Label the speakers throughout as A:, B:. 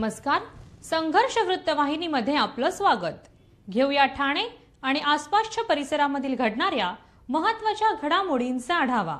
A: नमस्कार, संघर्ष वृत्तवाहिनीमध्ये आपलं स्वागत। घेऊया ठाणे आणि आसपासच्या परिसरामधील घडणाऱ्या महत्त्वाच्या घडामोडींचा आढावा।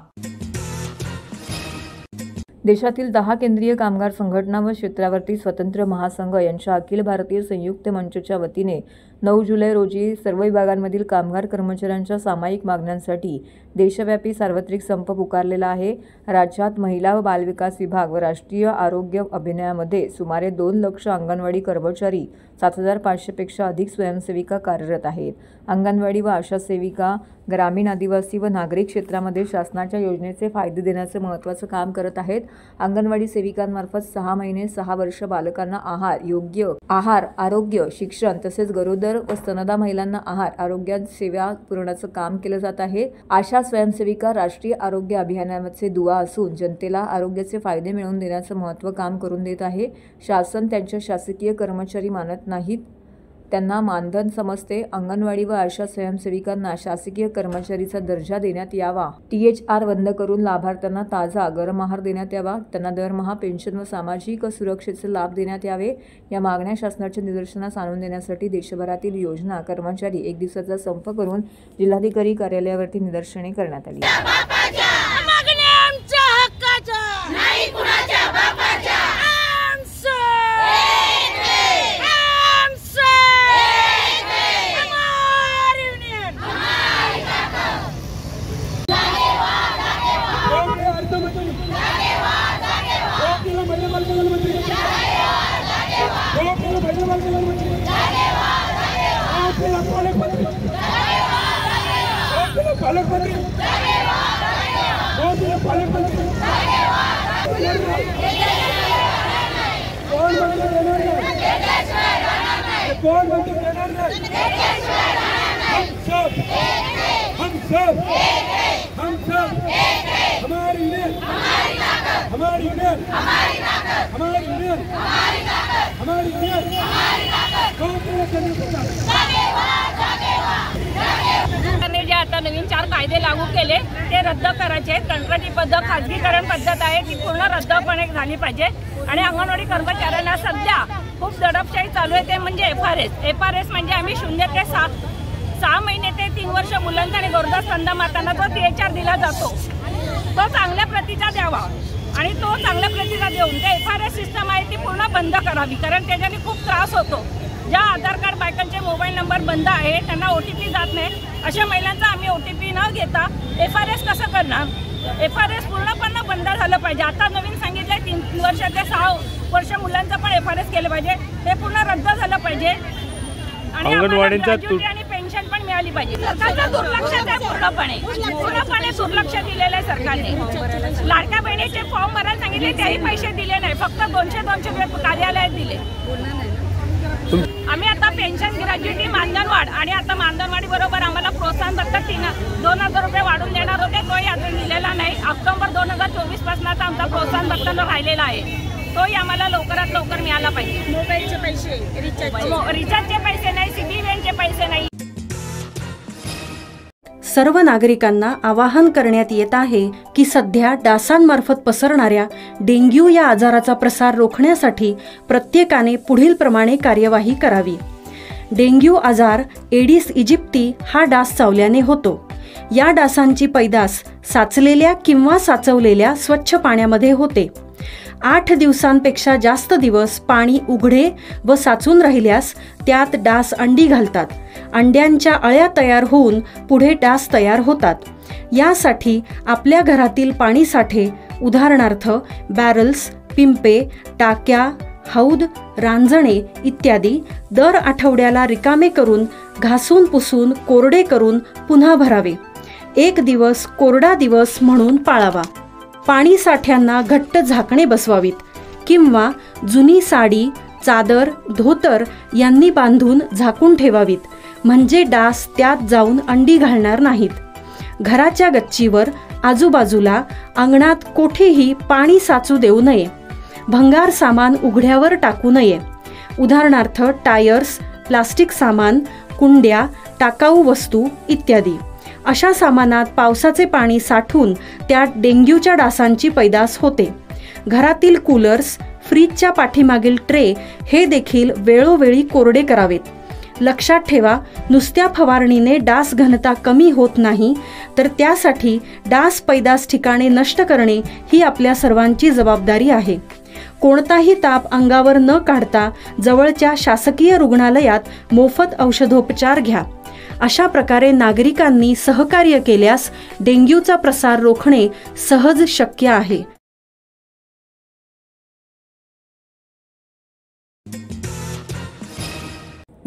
B: देशातील 10 केंद्रीय कामगार संघटना व क्षेत्रावरती स्वतंत्र महासंघ यांच्या अखिल भारतीय संयुक्त मंचच्या वतीने 9 जुलै रोजी सर्व विभागांमधील कामगार कर्मचाऱ्यांच्या सामायिक मागण्यांसाठी देशव्यापी सार्वत्रिक संप पुकारलेला आहे। राज्यात महिला व बालविकास विभाग व राष्ट्रीय आरोग्य अभियानामध्ये सुमारे 2 लाख अंगणवाडी कर्मचारी, 7500 पेक्षा अधिक स्वयंसेविका कार्यरत आहेत। अंगणवाडी व आशा सेविका ग्रामीण, आदिवासी व नागरिक क्षेत्रामध्ये शासनाच्या योजनेचे फायदे देण्याचे महत्त्वाचे काम करत आहेत। अंगणवाडी सेविकांमार्फत 6 महिने 6 वर्ष बालकांना योग्य आहार, आरोग्य, शिक्षण तसेच गरोदर व स्तनदा महिलांना आहार, आरोग्य सेवा पुरवण्याचं काम केलं जात आहे। आशा स्वयंसेविका राष्ट्रीय आरोग्य अभियानाचे दुवा असून जनतेला आरोग्याचे फायदे मिळवून देण्याचं महत्त्व काम करून देत आहे। शासन त्यांच्या शासकीय कर्मचारी मानत नाहीत, त्यांना मानधन समजते। अंगणवाडी व आशा स्वयंसेविकांना शासकीय कर्मचारीचा दर्जा देण्यात यावा। THR बंद करून लाभार्थ्यांना ताजा गरम आहार देण्यात यावा। त्यांना दरमहा पेन्शन व सामाजिक सुरक्षेचे लाभ देण्यात यावे। या मागण्या शासनाच्या निदर्शनास आणून देण्यासाठी देशभरातील योजना कर्मचारी 1 दिवसाचा संप करून जिल्हाधिकारी कार्यालयावरती निदर्शने करण्यात आली।
C: जे आता नवीन 4 कायदे लागू केले ते रद्द करायचे। कंत्राटी पद्धत, खाजगीकरण पद्धत आहे ती पूर्ण रद्दपणे झाली पाहिजे। आणि अंगणवाडी कर्मचाऱ्यांना सध्या खूप दडपशाही चालू आहे, ते म्हणजे FRS म्हणजे आम्ही 0 ते 6 महिने ते 3 वर्ष मुलांचा आणि गरोदर स्तनदा मातांना जो THR दिला जातो तो चांगल्या प्रतीचा द्यावा आणि तो चांगल्या प्रतीचा देऊन ते FRS सिस्टम आहे ती पूर्ण बंद करावी, कारण त्याच्याने खूप त्रास होतो। ज्या आधार कार्ड बायकांचे मोबाईल नंबर बंद आहे त्यांना OTP जात नाही, अशा महिलांचा आम्ही OTP न घेता FRS कसं करणार? FRS पूर्णपणे बंद झालं पाहिजे। आता नवीन सांगितलंय 3 वर्ष ते 6 वर्ष मुलांचं पण FRS केलं पाहिजे, ते पूर्ण रद्द झालं पाहिजे। आणि अंगणवाडीचा आणि पेन्शन पण मिळाली पाहिजे। सरकारचं दुर्लक्ष आहे, पूर्णपणे दुर्लक्ष दिलेलं आहे सरकारने। लाडक्या बहिणीचे फॉर्म भरायला सांगितले तेही पैसे दिले नाही, फक्त 200 कार्यालयात दिले। आम्ही आता पेन्शन, ग्रॅज्युटी, मानधनवाढ आणि आता मानधनवाढी बरोबर आम्हाला प्रोत्साहन भत्ता 2000 रुपये वाढून देणार होते, तोही अजून दिलेला नाही। ऑक्टोबर 2024 पासून आमचा प्रोत्साहन भत्ता राहिलेला आहे, तोही आम्हाला लवकरात लवकर मिळाला पाहिजे। मोबाईलचे पैसे, रिचार्जचे पैसे नाही, CBVNचे पैसे नाही।
D: सर्व नागरिकांना आवाहन करण्यात येत आहे की सध्या डासांमार्फत पसरणाऱ्या डेंग्यू या आजाराचा प्रसार रोखण्यासाठी प्रत्येकाने पुढील प्रमाणे कार्यवाही करावी। डेंग्यू आजार एडिस इजिप्ती हा डास चावल्याने होतो। या डासांची पैदास साचलेल्या किंवा साचवलेल्या स्वच्छ पाण्यामध्ये होते। 8 दिवसांपेक्षा जास्त दिवस पाणी उघडे व साचून राहिल्यास त्यात डास अंडी घालतात। अंड्यांच्या अळ्या तयार होऊन पुढे डास तयार होतात। यासाठी आपल्या घरातील पाणी साठे, उदाहरणार्थ बॅरल्स, पिंपे, टाक्या, हौद, रांजणे इत्यादी दर आठवड्याला रिकामे करून घासून पुसून कोरडे करून पुन्हा भरावे। 1 दिवस कोरडा दिवस म्हणून पाळावा। पाणी साठ्यांना घट्ट झाकणे बसवावीत किंवा जुनी साडी, चादर, धोतर यांनी बांधून झाकून ठेवावीत, म्हणजे डास त्यात जाऊन अंडी घालणार नाहीत। घराच्या गच्चीवर, आजूबाजूला, अंगणात कोठेही पाणी साचू देऊ नये। भंगार सामान उघड्यावर टाकू नये, उदाहरणार्थ टायर्स, प्लास्टिक सामान, कुंड्या, टाकाऊ वस्तू इत्यादी। अशा सामानात पावसाचे पाणी साठून त्यात डेंग्यूच्या डासांची पैदास होते। घरातील कूलर्स, फ्रीजच्या पाठीमागील ट्रे हे देखील वेळोवेळी कोरडे करावेत. लक्षात ठेवा, नुसत्या फवारणीने डास घनता कमी होत नाही, तर त्यासाठी डास पैदास ठिकाणे नष्ट करणे ही आपल्या सर्वांची जबाबदारी आहे. कोणताही ताप अंगावर न काढता जवळच्या शासकीय रुग्णालयात मोफत औषधोपचार घ्या. अशा प्रकारे नागरिकांनी सहकार्य केल्यास डेंग्यूचा प्रसार रोखणे सहज शक्य आहे.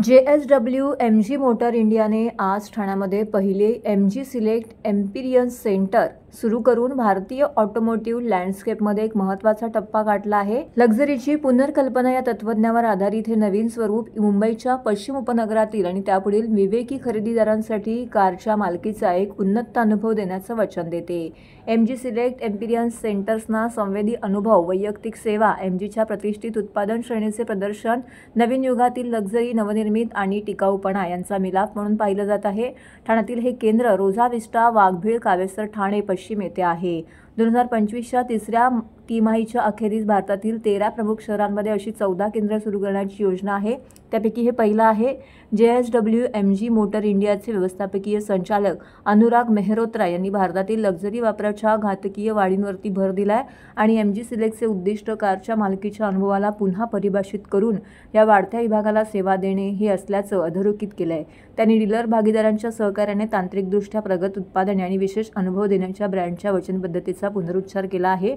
B: JSW MG मोटर इंडियाने आज ठाण्यामध्ये पहिले MG सिलेक्ट एक्सपिरियन्स सेंटर सुरू करून भारतीय ऑटोमोटिव्ह लँडस्केपमध्ये एक महत्त्वाचा टप्पा गाठला आहे. लक्झरीची पुनर्कल्पना या तत्त्वज्ञावर आधारित हे नवीन स्वरूप मुंबईच्या पश्चिम उपनगरातील आणि त्यापुढील विवेकी खरेदीदारांसाठी कारच्या मालकीचा एक उन्नत अनुभव देण्याचं वचन देते. MG सिलेक्ट एक्सपिरियन्स सेंटर्सना संवेदी अनुभव, वैयक्तिक सेवा, MGच्या प्रतिष्ठित उत्पादन श्रेणीचे प्रदर्शन, नवीन युगातील लक्झरी, नवनिर्मित आणि टिकाऊपणा यांचा मिलाप म्हणून पाहिलं जात आहे. ठाण्यातील हे केंद्र रोझा विस्टा, वाघबीळ, कावेसर, ठाणे पश्चिम येथे आहे. 2025च्या तिसऱ्या तिमाहीच्या अखेरीस भारतातील 13 प्रमुख शहरांमध्ये अशी 14 केंद्र सुरू करण्याची योजना आहे. त्यापैकी हे पहिलं आहे. JSW MG मोटर इंडियाचे व्यवस्थापकीय संचालक अनुराग मेहरोत्रा यांनी भारतातील लक्झरी वापराच्या घातकीय वाढींवरती भर दिलाय आणि MG सिलेक्टचे उद्दिष्ट कारच्या मालकीच्या अनुभवाला पुन्हा परिभाषित करून या वाढत्या विभागाला सेवा देणे हे असल्याचं अधोरेखित केलंय. त्यांनी डीलर भागीदारांच्या सहकार्याने तांत्रिकदृष्ट्या प्रगत उत्पादने आणि विशेष अनुभव देण्याच्या ब्रँडच्या वचनबद्धतेचा पुनरुच्चार केला आहे.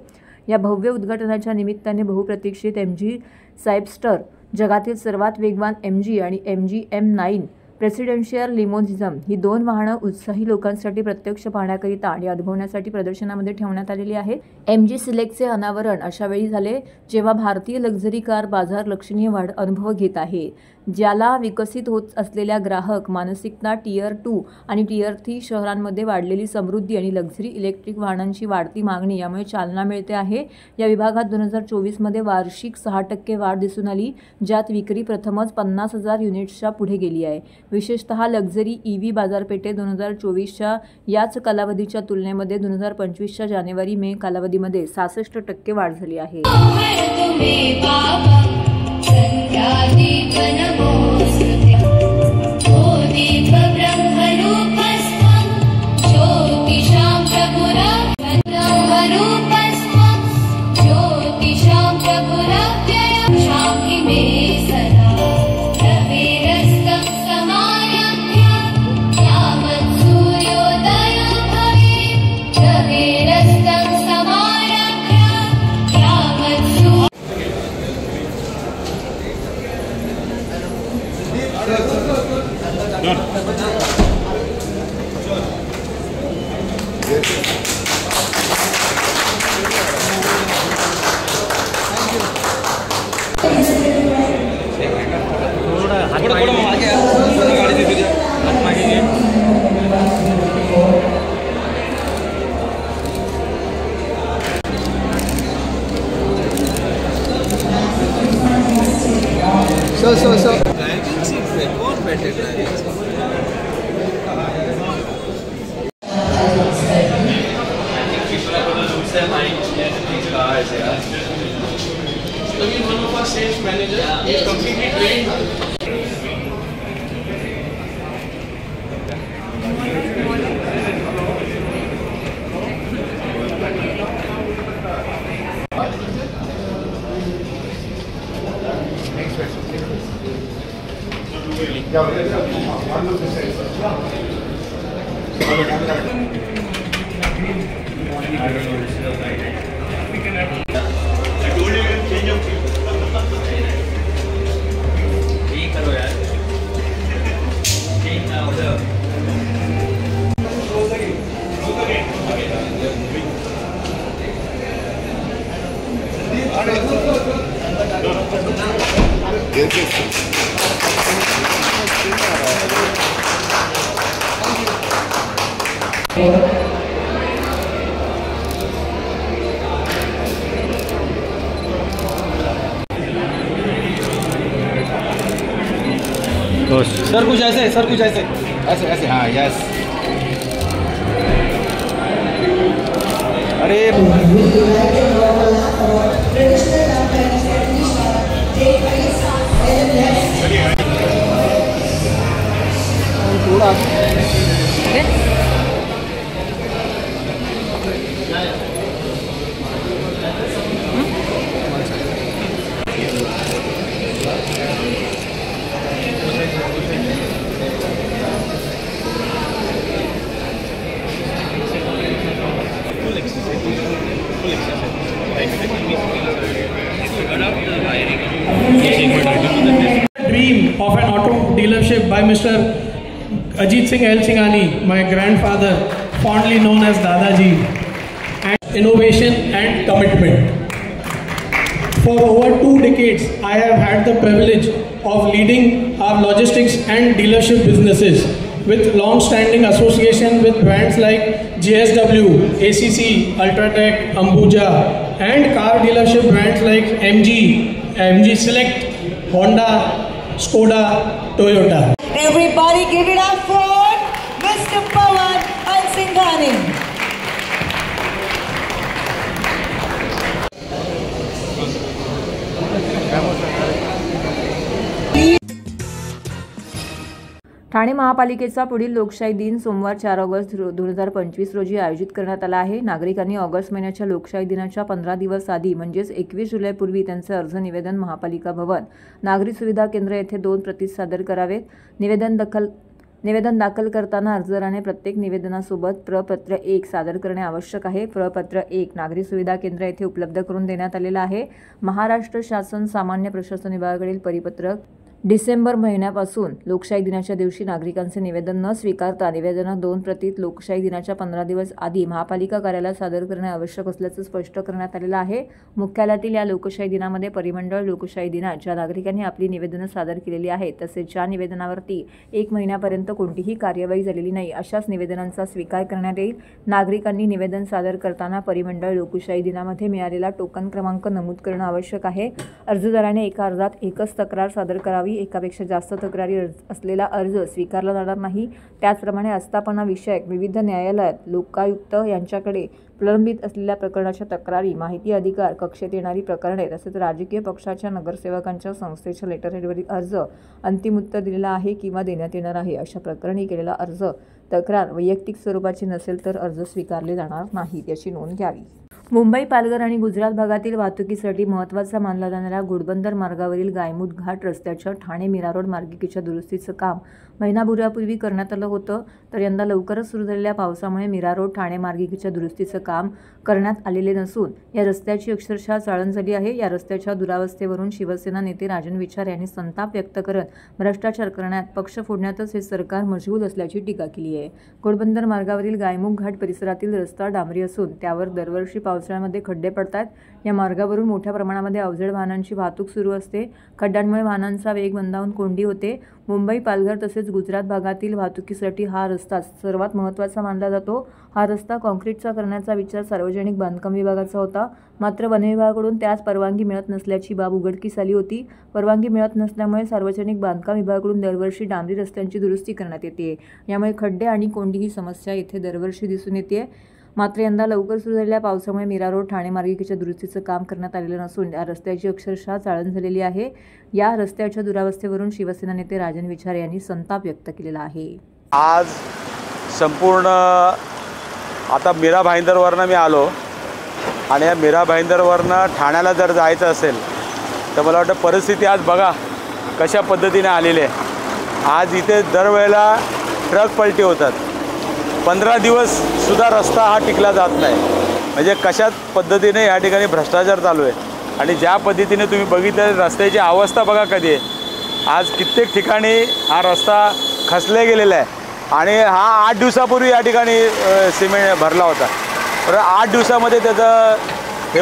B: या भव्य उद्घाटनाच्या निमित्ताने बहुप्रतीक्षित MG सायबस्टर, जगातील सर्वात वेगवान MG आणि MG M9 प्रेसिडेन्शियल लिमोझिझम ही 2 वाहनं उत्साही लोकांसाठी प्रत्यक्ष पाहण्याकरिता आणि अनुभवण्यासाठी प्रदर्शनामध्ये ठेवण्यात आलेली आहेत. MG सिलेक्टचे अनावरण अशा वेळी झाले जेव्हा भारतीय लक्झरी कार बाजार लक्षणीय वाढ अनुभव घेत आहे. ज्याला विकसित होत असलेल्या ग्राहक मानसिकता, टियर 2 आणि टियर 3 शहरांमध्ये वाढलेली समृद्धी आणि लक्झरी इलेक्ट्रिक वाहनांची वाढती मागणी यामुळे चालना मिळते आहे. या विभागात 2024मध्ये वार्षिक 6% वाढ दिसून आली, ज्यात विक्री प्रथमच 50,000 युनिट्सच्या पुढे गेली आहे. विशेषतः लक्झरी EV बाजारपेठेत 2024च्या याच कालावधीच्या तुलनेमध्ये 2025च्या जानेवारी-मे कालावधीमध्ये 66% वाढ झाली आहे.
E: ड्राइविंग सीट पे कौन बैठे driving seat one of our sales managers is completely trained.
F: Sir कुछ ऐसे, सर कुछ ऐसे ऐसे ऐसे, हाँ यस. अरे
G: by Mr. Ajit Singh L. Singhani, my grandfather, fondly known as Dadaji, and innovation and commitment. For over 2 decades, I have had the privilege of leading our logistics and dealership businesses with long-standing association with brands like JSW, ACC, Ultratech, Ambuja, and car dealership brands like MG Select, Honda, Skoda, Toyota.
H: Everybody give it up for Mr. Pawan L. Singhani.
B: Thane महापालिकेचा पुढील लोकशाही दिन सोमवार 4 August 2025 रोजी आयोजित करण्यात आला आहे. नागरिकांनी ऑगस्ट महिन्याच्या लोकशाही दिनाच्या 15 दिवस आधी म्हणजेच 21 जुलैपूर्वी त्यांचे अर्ज निवेदन महापालिका भवन, नागरी सुविधा केंद्र येथे 2 प्रती सादर करावेत. निवेदन दाखल करताना अर्जदाराने प्रत्येक निवेदनासोबत प्रपत्र 1 सादर करणे आवश्यक आहे. प्रपत्र 1 नागरी सुविधा केंद्र येथे उपलब्ध करून देण्यात आलेला आहे. महाराष्ट्र शासन सामान्य प्रशासन विभागाकडील परिपत्रक डिसेंबर महिन्यापासून लोकशाही दिनाच्या दिवशी नागरिकांचे निवेदन न स्वीकारता निवेदनं 2 प्रतीत लोकशाही दिनाच्या 15 दिवस आधी महापालिका कार्यालयात सादर करणे आवश्यक असल्याचं स्पष्ट करण्यात आलेलं आहे. मुख्यालयातील या लोकशाही दिनामध्ये परिमंडळ लोकशाही दिनात ज्या नागरिकांनी आपली निवेदनं सादर केलेली आहेत तसेच ज्या निवेदनावरती 1 महिन्यापर्यंत कोणतीही कार्यवाही झालेली नाही अशाच निवेदनांचा स्वीकार करण्यात येईल. नागरिकांनी निवेदन सादर करताना परिमंडळ लोकशाही दिनामध्ये मिळालेला टोकन क्रमांक नमूद करणं आवश्यक आहे. अर्जदाराने एका अर्जात एकच तक्रार सादर करावी. एकापेक्षा जास्त तक्रारी असलेला अर्ज स्वीकारला जाणार नाही. त्याचप्रमाणे आस्थापना विषयक विविध न्यायालयात लोकायुक्त यांच्याकडे प्रलंबित असलेल्या प्रकरणाच्या तक्रारी, माहिती अधिकार कक्षेत येणारी प्रकरणे तसेच राजकीय पक्षाच्या नगरसेवकांच्या संस्थेच्या लेटरहेडवरील अर्ज अंतिम उत्तर दिलेला आहे किंवा देण्यात येणार आहे अशा प्रकरणी केलेला अर्ज तक्रार वैयक्तिक स्वरूपाची नसेल तर अर्ज स्वीकारले जाणार नाहीत याची नोंद घ्यावी. मुंबई, पालघर आणि गुजरात भागातील वाहतुकीसाठी महत्त्वाचा मानला जाणाऱ्या घोडबंदर मार्गावरील गायमुख घाट रस्त्याच्या ठाणे मीरा रोड मार्गिकेच्या दुरुस्तीचं काम महिनाभरापूर्वी करण्यात आलं होतं, तर यंदा लवकरच सुरू झालेल्या पावसामुळे मीरा रोड ठाणे मार्गिकेच्या दुरुस्तीचं काम करण्यात आलेले नसून या रस्त्याची अक्षरशः चाळण झाली आहे. या रस्त्याच्या दुरावस्थेवरून शिवसेना नेते राजन विचार यांनी संताप व्यक्त करत भ्रष्टाचार करण्यात, पक्ष फोडण्यातच हे सरकार मशगूल असल्याची टीका केली आहे. घोडबंदर मार्गावरील गायमुख घाट परिसरातील रस्ता डांबरी असून त्यावर दरवर्षी पावसाळ्यामध्ये खड्डे पडतात. या मार्गावरून मोठ्या प्रमाणामध्ये अवजड वाहनांची वाहतूक सुरू असते. खड्ड्यांमुळे वाहनांचा वेग मंदावून कोंडी होते. मुंबई, पालघर तसेच गुजरात भागातील वाहतुकीसाठी हा रस्ता सर्वात महत्त्वाचा मानला जातो. हा रस्ता काँक्रीटचा करण्याचा विचार सार्वजनिक बांधकाम विभागाचा होता, मात्र वन विभागाकडून त्यास परवानगी मिळत नसल्याची बाब उघडकीस आली होती. परवानगी मिळत नसल्यामुळे सार्वजनिक बांधकाम विभागाकडून दरवर्षी डांबरी रस्त्यांची दुरुस्ती करण्यात येते. यामुळे खड्डे आणि कोंडी ही समस्या येथे दरवर्षी दिसून येते. मात्र यंदा लवकर सुरू झालेल्या पावसामुळे मीरा रोड ठाणे मार्गिकेच्या दुरुस्तीचं काम करण्यात आलेलं नसून या रस्त्याची अक्षरशः चाळण झालेली आहे. या रस्त्याच्या दुरावस्थेवरून शिवसेना नेते राजन विचार यांनी संताप व्यक्त केलेला आहे.
F: आज संपूर्ण आता मीरा भाईंदरवरनं मी आलो आणि या मीरा भाईंदरवरनं ठाण्याला जर जायचं असेल तर मला वाटतं परिस्थिती आज बघा कशा पद्धतीने आलेली आहे. आज इथे दरवेळेला ट्रक पलटी होतात. 15 दिवससुद्धा रस्ता हा टिकला जात नाही. म्हणजे कशा पद्धतीने या ठिकाणी भ्रष्टाचार चालू आहे आणि ज्या पद्धतीने तुम्ही बघितलं रस्त्याची अवस्था बघा कधी आहे. आज कित्येक ठिकाणी हा रस्ता खचले गेलेला आहे आणि हा 8 दिवसापूर्वी या ठिकाणी सिमेंट भरला होता. तर 8 दिवसामध्ये त्याचं हे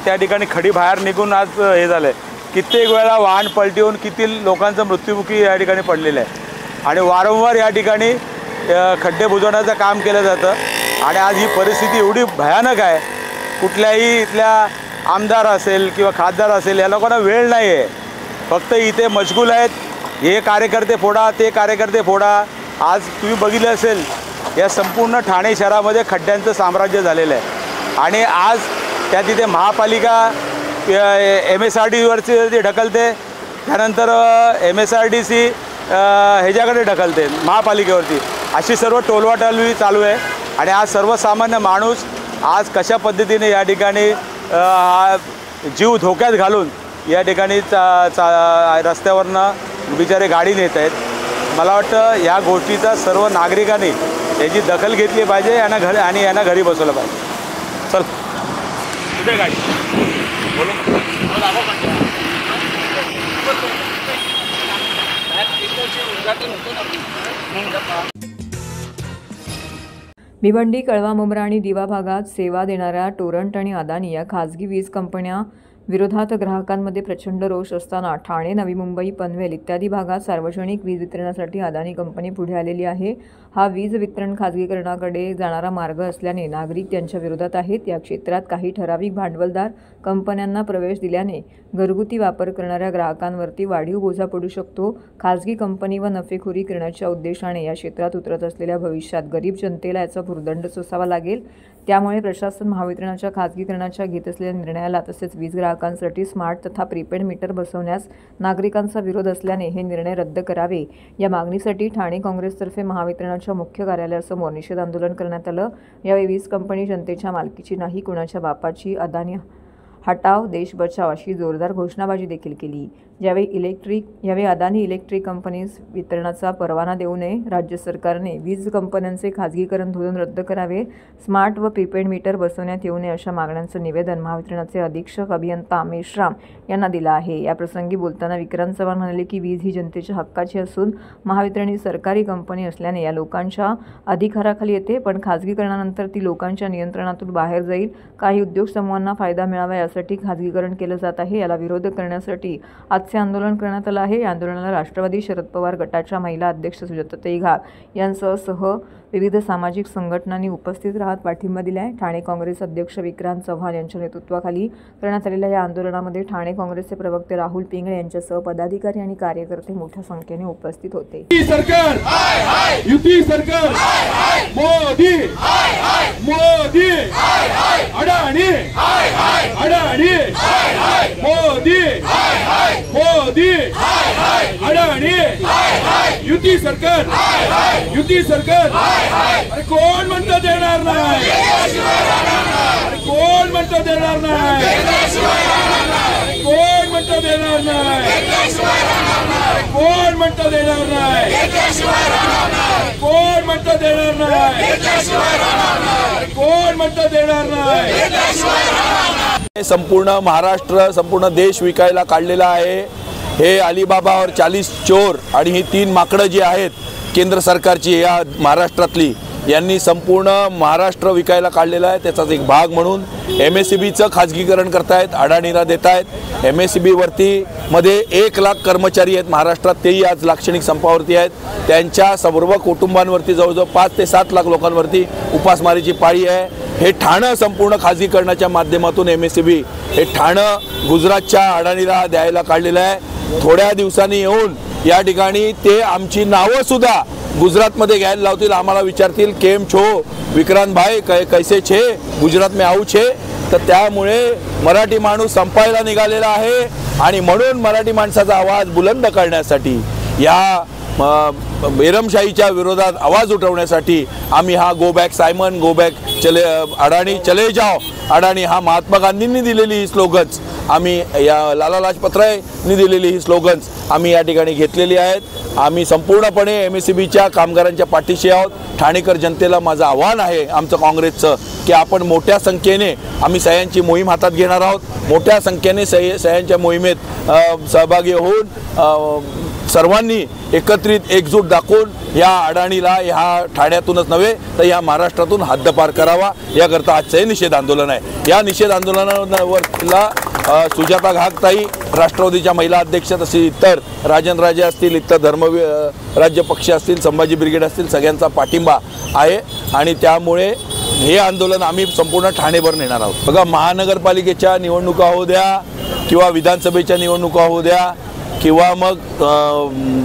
F: त्या ठिकाणी खडी बाहेर निघून आज हे झालं आहे. कित्येक वेळा वाहन पलटी होऊन किती लोकांचं मृत्युमुखी या ठिकाणी पडलेलं आहे आणि वारंवार या ठिकाणी खड्डे बुजवण्याचं काम केलं जातं. आणि आज ही परिस्थिती एवढी भयानक आहे. कुठल्याही इथल्या आमदार असेल किंवा खासदार असेल या लोकांना वेळ नाही आहे. फक्त इथे मशगूल आहेत. हे कार्यकर्ते फोडा, ते कार्यकर्ते फोडा. आज तुम्ही बघितलं असेल या संपूर्ण ठाणे शहरामध्ये खड्ड्यांचं साम्राज्य झालेलं आहे आणि आज त्या तिथे महापालिका MSRDCवरती ढकलते, त्यानंतर MSRDC ह्याच्याकडे ढकलते महापालिकेवरती. अशी सर्व टोलवाटोलवी चालू आहे आणि आज सर्वसामान्य माणूस आज कशा पद्धतीने या ठिकाणी जीव धोक्यात घालून या ठिकाणी रस्त्यावरनं बिचारे गाडी नेत आहेत. मला वाटतं या गोष्टीचा सर्व नागरिकांनी याची दखल घेतली पाहिजे आणि यांना घरी बसवलं पाहिजे. चल कुठे गाडी बोलू
E: वर्षी उद्घाटन होतं ना.
B: भिवंडी, कळवा, मुंब्रा आणि दिवा भागात सेवा देणाऱ्या टोरंट आणि अदानी या खासगी वीज कंपन्या विरोधात ग्राहकांमध्ये प्रचंड रोष असताना ठाणे, नवी मुंबई, पनवेल इत्यादी भागात सार्वजनिक वीज वितरणासाठी अदानी कंपनी पुढे आलेली आहे. हा वीज वितरण खासगीकरणाकडे जाणारा मार्ग असल्याने नागरिक त्यांच्या विरोधात आहेत. या क्षेत्रात काही ठराविक भांडवलदार कंपन्यांना प्रवेश दिल्याने घरगुती वापर करणाऱ्या ग्राहकांवरती वाढीव बोजा पडू शकतो. खासगी कंपनी व नफेखोरी करण्याच्या उद्देशाने या क्षेत्रात उतरत असलेल्या भविष्यात गरीब जनतेला याचा भुर्दंड सोसावा लागेल. त्यामुळे प्रशासन महावितरणाच्या खासगीकरणाच्या घेत असलेल्या निर्णयाला तसेच वीज ग्राहकांसाठी स्मार्ट तथा प्रीपेड मीटर बसवण्यास नागरिकांचा विरोध असल्याने हे निर्णय रद्द करावे या मागणीसाठी ठाणे काँग्रेसतर्फे महावितरणाच्या मुख्य कार्यालयासमोर निषेध आंदोलन करण्यात आलं. यावेळी वीज कंपनी जनतेच्या मालकीची नाही, कुणाच्या बापाची, अदानी हटाव, देश बचाव अशी जोरदार घोषणाबाजी देखील केली. यावेळी अदानी इलेक्ट्रिक कंपनीज वितरणाचा परवाना देऊ नये, राज्य सरकारने वीज कंपन्यांचे खाजगीकरण धोरण रद्द करावे, स्मार्ट व प्रीपेड मीटर बसवण्यात येऊ नये अशा मागण्यांचं निवेदन महावितरणाचे अधीक्षक अभियंता मेश्राम यांना दिलं आहे. याप्रसंगी बोलताना विक्रांत चव्हाण म्हणाले की वीज ही जनतेच्या हक्काची असून महावितरण ही सरकारी कंपनी असल्याने या लोकांच्या अधिकाराखाली येते, पण खाजगीकरणानंतर ती लोकांच्या नियंत्रणातून बाहेर जाईल. काही उद्योग समूहांना फायदा मिळावा यासाठी खाजगीकरण केलं जात आहे. याला विरोध करण्यासाठी आजचे आंदोलन करण्यात आलं आहे. या आंदोलनाला राष्ट्रवादी शरद पवार गटाच्या महिला अध्यक्ष सुजाताताई घाग यांसह विविध सामाजिक संघटनांनी उपस्थित राहत पाठिंबा दिला आहे. ठाणे काँग्रेस अध्यक्ष विक्रांत चव्हाण यांच्या नेतृत्वाखाली करण्यात आलेल्या या आंदोलनामध्ये ठाणे काँग्रेसचे प्रवक्ते राहुल पिंगळे यांच्यासह पदाधिकारी आणि कार्यकर्ते मोठ्या संख्येने उपस्थित होते.
I: सरकार युती सरकार मोदी मोदी अडाणी अडाणी मोदी मोदी अडाणी युती सरकार युती सरकार. अरे कोण म्हणतं देणार नाही, अरे कोण म्हणतं देणार नाही, कोण म्हणतं देणार नाही, कोण म्हणतं देणार नाही, कोण म्हणतं देणार नाही, कोण म्हणतं देणार नाही.
F: संपूर्ण महाराष्ट्र, संपूर्ण देश विकायला काढलेला आहे. हे अलीबाबा और 40 चोर आणि ही 3 माकडं जी आहेत केंद्र सरकारची या महाराष्ट्रातली, यांनी संपूर्ण महाराष्ट्र विकायला काढलेला आहे. त्याचाच एक भाग म्हणून MSEBचं खाजगीकरण करतायत, अडाणीला देत आहेत. MSEB मध्ये 1 लाख कर्मचारी आहेत महाराष्ट्रात, तेही आज लाक्षणिक संपावरती आहेत. त्यांच्या सर्व कुटुंबांवरती जवळजवळ 5 ते 7 लाख लोकांवरती उपासमारीची पाळी आहे. हे ठाणं संपूर्ण खाजगीकरणाच्या माध्यमातून MSEB हे ठाणं गुजरातच्या अडाणीला द्यायला काढलेलं आहे. थोड्या दिवसांनी येऊन या ठिकाणी ते आमची नावं सुद्धा गुजरातमध्ये घ्यायला लावतील. आम्हाला विचारतील केम छो विक्रांत भाई, कैसे छे, गुजरात में आऊ छे. तर त्यामुळे मराठी माणूस संपायला निघालेला आहे आणि म्हणून मराठी माणसाचा आवाज बुलंद करण्यासाठी, या बेरमशाहीच्या विरोधात आवाज उठवण्यासाठी आम्ही हा go back Simon, go back चले अडाणी, चले जाओ अडाणी, हा महात्मा गांधींनी दिलेली ही स्लोगन्स, आम्ही या लाला लाजपत रायनी दिलेली ही स्लोगन्स आम्ही या ठिकाणी घेतलेली आहेत. आम्ही संपूर्णपणे MSEBच्या कामगारांच्या पाठीशी आहोत. ठाणेकर जनतेला माझं आव्हान आहे आमचं काँग्रेसचं की आपण मोठ्या संख्येने आम्ही सह्यांची मोहीम हातात घेणार आहोत. मोठ्या संख्येने सह्यांच्या मोहिमेत सहभागी होऊन सर्वांनी एकत्रित एकजूट दाखवून या अडाणीला ह्या ठाण्यातूनच नव्हे तर या महाराष्ट्रातून हद्दपार करावा, याकरता आजचं हे निषेध आंदोलन आहे. या निषेध आंदोलनावरला सुजाता घागताई, राष्ट्रवादीच्या महिला अध्यक्ष, तसे इतर राजन राजे असतील, इतर धर्मराज्य पक्ष असतील, संभाजी ब्रिगेड असतील, सगळ्यांचा पाठिंबा आहे आणि त्यामुळे हे आंदोलन आम्ही संपूर्ण ठाणेभर नेणार आहोत. बघा, महानगरपालिकेच्या निवडणुका होऊ द्या किंवा विधानसभेच्या निवडणुका होऊ द्या किंवा मग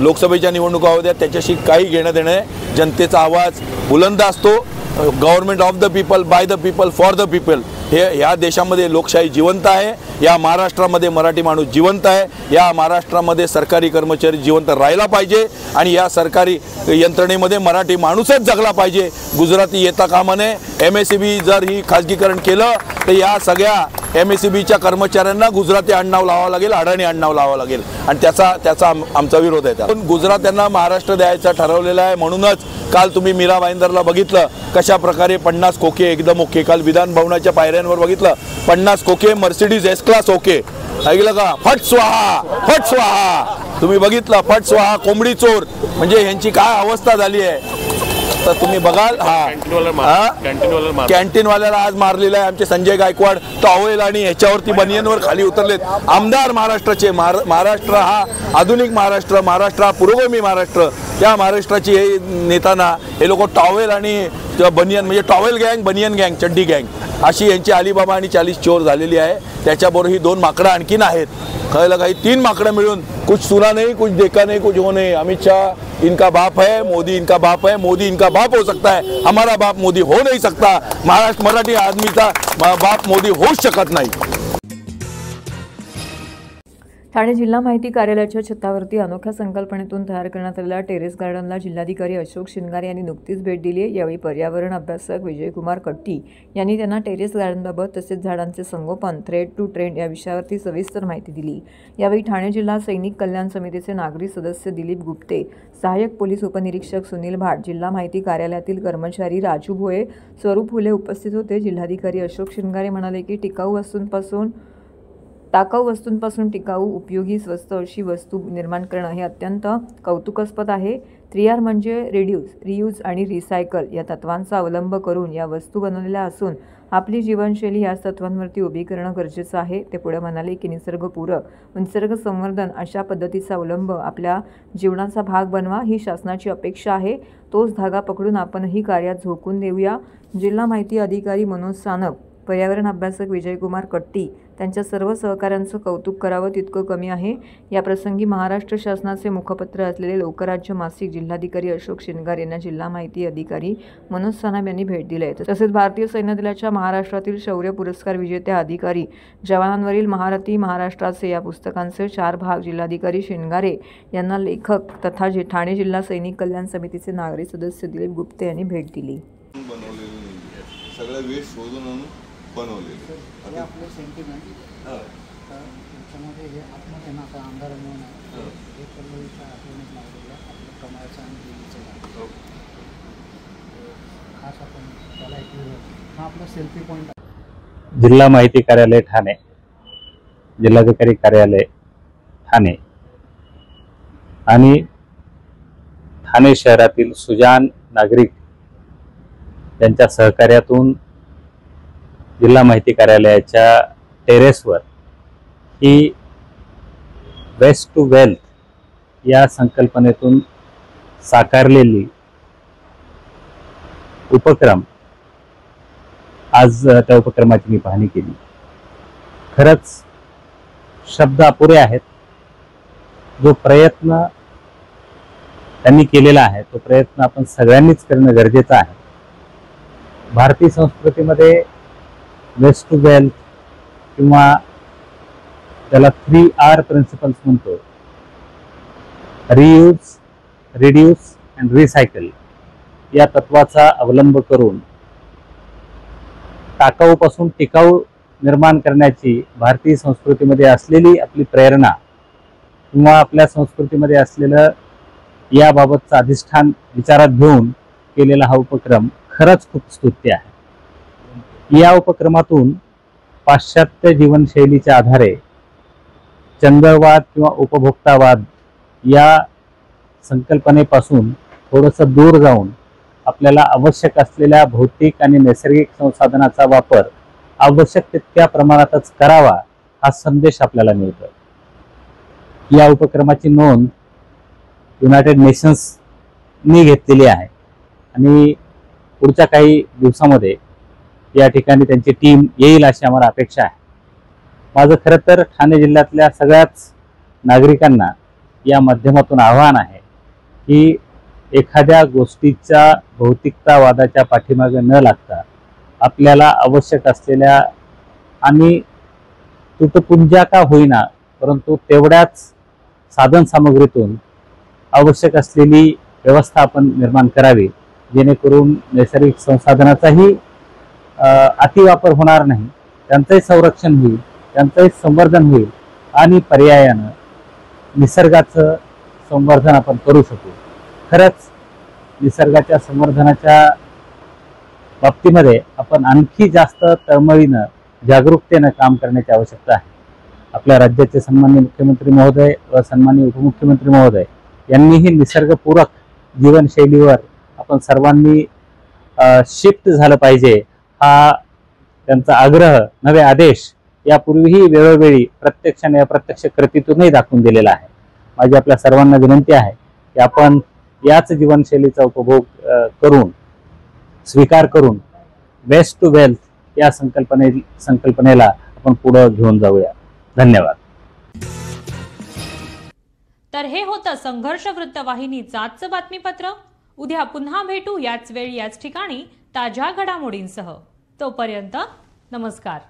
F: लोकसभेच्या निवडणुका होऊ द्या, त्याच्याशी काही घेणं देणं आहे. जनतेचा आवाज बुलंद असतो. Government of the people, by the people, for the people. हे या देशामध्ये लोकशाही जिवंत आहे. या महाराष्ट्रामध्ये मराठी माणूस जिवंत आहे. या महाराष्ट्रामध्ये सरकारी कर्मचारी जिवंत राहायला पाहिजे आणि या सरकारी यंत्रणेमध्ये मराठी माणूसच जगला पाहिजे. गुजराती येता कामा नये. MSEB जर ही खाजगीकरण केलं तर या सगळ्या MSEBच्या कर्मचाऱ्यांना गुजराती आडनाव लावावं लागेल, अडाणी आडनाव लावावं लागेल आणि त्याचा आमचा विरोध आहे. पण गुजरात्यांना महाराष्ट्र द्यायचा ठरवलेला आहे. म्हणूनच काल तुम्ही मीरा भाईंदरला बघितलं कशा प्रकारे 50 खोके एकदम ओके. काल विधान भवनाच्या पायऱ्यांवर बघितलं 50 खोके मर्सिडीज S क्लास ओके. ऐकलं का? फट स्वाहा, फट स्वाहा.
I: तुम्ही बघितलं पट स्वाहा कोंबडी चोर म्हणजे यांची काय अवस्था झाली आहे तर तुम्ही बघाल. कॅन्टीनवाल्याला आज मारलेला आहे. आमचे संजय गायकवाड टॉवेल आणि ह्याच्यावरती बनियनवर खाली उतरलेत. आमदार महाराष्ट्राचे महाराष्ट्र हा आधुनिक महाराष्ट्र, महाराष्ट्र हा पुरोगामी महाराष्ट्र, त्या महाराष्ट्राची हे नेताना हे लोक टॉवेल आणि बनियन म्हणजे टॉवेल गँग, बनियन गँग, चड्डी गँग अशी यांची अलिबाबा आणि 40 चोर झालेली आहे. त्याच्याबरोबर ही 2 माकडं आणखीन आहेत. कळलं काही 3 माकडं मिळून कुछ सुना नहीं, कुछ देखा नहीं, कुछ हो नहीं. अमित शाह इनका बाप है, मोदी इनका बाप है. मोदी इनका बाप हो सकता है, हमारा बाप मोदी हो नहीं सकता. महाराष्ट्र मराठी आदमीचा बाप मोदी होऊच शकत नाही.
B: ठाणे जिल्हा माहिती कार्यालयाच्या छतावरती अनोख्या संकल्पनेतून तयार करण्यात आलेल्या टेरेस गार्डनला जिल्हाधिकारी अशोक शिनगारे यांनी नुकतीच भेट दिली आहे. यावेळी पर्यावरण अभ्यासक विजयकुमार कट्टी यांनी त्यांना टेरेस गार्डनबाबत तसेच झाडांचे संगोपन थ्रेड टू ट्रेंड या विषयावरती सविस्तर माहिती दिली. यावेळी ठाणे जिल्हा सैनिक कल्याण समितीचे नागरी सदस्य दिलीप गुप्ते, सहाय्यक पोलीस उपनिरीक्षक सुनील भाट, जिल्हा माहिती कार्यालयातील कर्मचारी राजू भोये, स्वरूप फुले उपस्थित होते. जिल्हाधिकारी अशोक शिनगारे म्हणाले की टाकाऊ वस्तूंपासून टिकाऊ, उपयोगी, स्वस्त अशी वस्तू निर्माण करणं हे अत्यंत कौतुकास्पद आहे. 3R म्हणजे रिड्यूस, रियूज आणि रिसायकल या तत्वांचा अवलंब करून या वस्तू बनवलेल्या असून आपली जीवनशैली याच तत्वांवरती उभी करणं गरजेचं आहे. ते पुढे म्हणाले की निसर्गपूरक, निसर्ग संवर्धन अशा पद्धतीचा अवलंब आपल्या जीवनाचा भाग बनवा ही शासनाची अपेक्षा आहे. तोच धागा पकडून आपणही कार्यात झोकून देऊया. जिल्हा माहिती अधिकारी मनोज सानप, पर्यावरण अभ्यासक विजयकुमार कट्टी त्यांच्या सर्व सहकाऱ्यांचं कौतुक करावं तितकं कमी आहे. या प्रसंगी महाराष्ट्र शासनाचे मुखपत्र असलेले लोकराज्य मासिक जिल्हाधिकारी अशोक शिनगारे यांना जिल्हा माहिती अधिकारी मनोज सानप यांनी भेट दिली आहे. तसेच भारतीय सैन्य दलाच्या महाराष्ट्रातील शौर्य पुरस्कार विजेत्या अधिकारी जवानांवरील महारथी महाराष्ट्राचे या पुस्तकांचे 4 भाग जिल्हाधिकारी शिनगारे यांना लेखक तथा ठाणे जिल्हा सैनिक कल्याण समितीचे नागरी सदस्य दिलीप गुप्ते यांनी भेट दिली.
J: सगळं वेस्ट शोधून आणून बनवलेले
K: हे आपले सेंटिमेंट त्याच्यामध्ये हे आतमध्ये ना आता आमदार म्हणून हे पल्लवीच्या आठवणीत लावलेलं आपलं कमळाचं आणि देवीचं खास आपण त्याला एक हा आपला सेल्फी पॉईंट आहे.
L: जिल्हा माहिती कार्यालय ठाणे, जिल्हाधिकारी कार्यालय ठाणे आणि ठाणे शहरातील सुजाण नागरिक त्यांच्या सहकार्यातून जिल्हा माहिती कार्यालयाच्या टेरेसवर ही वेस्ट टू वेल्थ या संकल्पनेतून साकारलेली उपक्रम, आज त्या उपक्रमाची मी पाहणी केली. खरंच शब्द अपुरे आहेत. जो प्रयत्न त्यांनी केलेला आहे तो प्रयत्न आपण सगळ्यांनीच करणं गरजेचं आहे. भारतीय संस्कृतीमध्ये वेस्ट टू वेल्थ किंवा त्याला 3R प्रिन्सिपल्स म्हणतो, रियूज, रिड्यूस अँड रिसायकल या तत्वाचा अवलंब करून टाकाऊपासून टिकाऊ निर्माण करण्याची भारतीय संस्कृतीमध्ये असलेली आपली प्रेरणा किंवा आपल्या संस्कृतीमध्ये असलेलं याबाबतचं अधिष्ठान विचारात घेऊन केलेला हा उपक्रम खरंच खूप स्तुत्य आहे. या उपक्रमातून पाश्चात्य जीवनशैलीच्या आधारे चंगळवाद किंवा उपभोक्तावाद या संकल्पनेपासून थोडंसं दूर जाऊन आपल्याला आवश्यक असलेल्या भौतिक आणि नैसर्गिक संसाधनाचा वापर आवश्यक तितक्या प्रमाणातच करावा हा संदेश आपल्याला मिळतो. या उपक्रमाची नोंद युनायटेड नेशन्सनी घेतलेली आहे आणि पुढच्या काही दिवसामध्ये या ठिकाणी त्यांची टीम येईल अशी आम्हाला अपेक्षा आहे. माझं खरं तर ठाणे जिल्ह्यातल्या सगळ्याच नागरिकांना या माध्यमातून आव्हान आहे की एखाद्या गोष्टीच्या भौतिकतावादाच्या पाठीमागे न लागता आपल्याला आवश्यक असलेल्या आणि तुटपुंज्या का होईना परंतु तेवढ्याच साधनसामुग्रीतून आवश्यक असलेली व्यवस्था आपण निर्माण करावी, जेणेकरून नैसर्गिक संसाधनाचाही अतिवापर होणार नाही, त्यांचंही संरक्षण होईल, त्यांचंही संवर्धन होईल आणि पर्यायानं निसर्गाचं संवर्धन आपण करू शकू. खरंच निसर्गाच्या संवर्धनाच्या बाबतीमध्ये आपण आणखी जास्त तळमळीनं जागरूकतेनं काम करण्याची आवश्यकता आहे. आपल्या राज्याचे सन्माननीय मुख्यमंत्री महोदय व सन्माननीय उपमुख्यमंत्री महोदय यांनीही निसर्गपूरक जीवनशैलीवर आपण सर्वांनी शिफ्ट झालं पाहिजे हा त्यांचा आग्रह नवे आदेश यापूर्वीही वेळोवेळी प्रत्यक्षाने अप्रत्यक्ष कृतीतूनही दाखवून दिलेला आहे. माझी आपल्या सर्वांना विनंती आहे की आपण याच जीवनशैलीचा उपभोग करून स्वीकार करून वेस्ट टू वेल्थ या संकल्पनेला आपण पुढे घेऊन जाऊया. धन्यवाद.
A: तर हे होतं संघर्ष वृत्तवाहिनीचं आजचं बातमीपत्र. उद्या पुन्हा भेटू याच वेळी याच ठिकाणी ताज्या घडामोडींसह. तोपर्यंत नमस्कार.